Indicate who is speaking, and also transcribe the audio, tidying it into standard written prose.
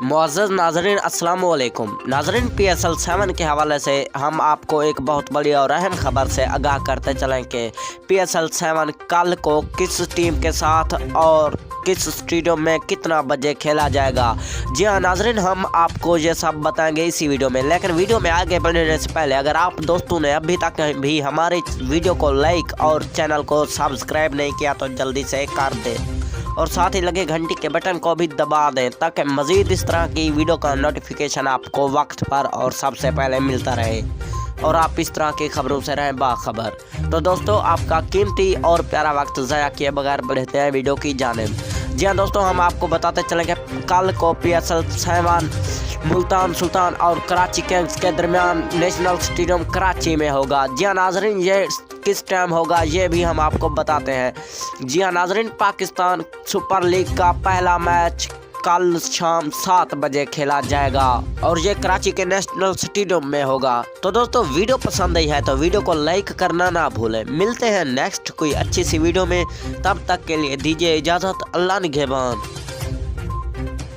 Speaker 1: मुअज़्ज़ज़ नाज़रीन अस्सलाम वालेकुम। नाज़रीन PSL 7 के हवाले से हम आपको एक बहुत बड़ी और अहम खबर से आगाह करते चलें कि PSL 7 कल को किस टीम के साथ और किस स्टेडियम में कितना बजे खेला जाएगा। जी हाँ नाज़रीन, हम आपको ये सब बताएंगे इसी वीडियो में। लेकिन वीडियो में आगे बढ़ने से पहले अगर आप दोस्तों ने अभी तक भी हमारे वीडियो को लाइक और चैनल को सब्सक्राइब नहीं किया तो जल्दी से कर दें और साथ ही लगे घंटी के बटन को भी दबा दें ताकि मज़ीद इस तरह की वीडियो का नोटिफिकेशन आपको वक्त पर और सबसे पहले मिलता रहे और आप इस तरह की खबरों से रहें बाखबर। तो दोस्तों, आपका कीमती और प्यारा वक्त ज़ाया किए बगैर बढ़ते हैं वीडियो की जानिब। जी हाँ दोस्तों, हम आपको बताते चलेंगे कल को PSL 7 मुल्तान सुल्तान और कराची किंग्स के दरमियान नेशनल स्टेडियम कराची में होगा। जी हाँ नाज़रीन, ये किस टाइम होगा ये भी हम आपको बताते हैं। जी हाँ नाज़रीन, पाकिस्तान सुपर लीग का पहला मैच कल शाम 7 बजे खेला जाएगा और ये कराची के नेशनल स्टेडियम में होगा। तो दोस्तों, वीडियो पसंद आई है तो वीडियो को लाइक करना ना भूलें। मिलते हैं नेक्स्ट कोई अच्छी सी वीडियो में, तब तक के लिए दीजिए इजाज़त। अल्लाह निगहबान।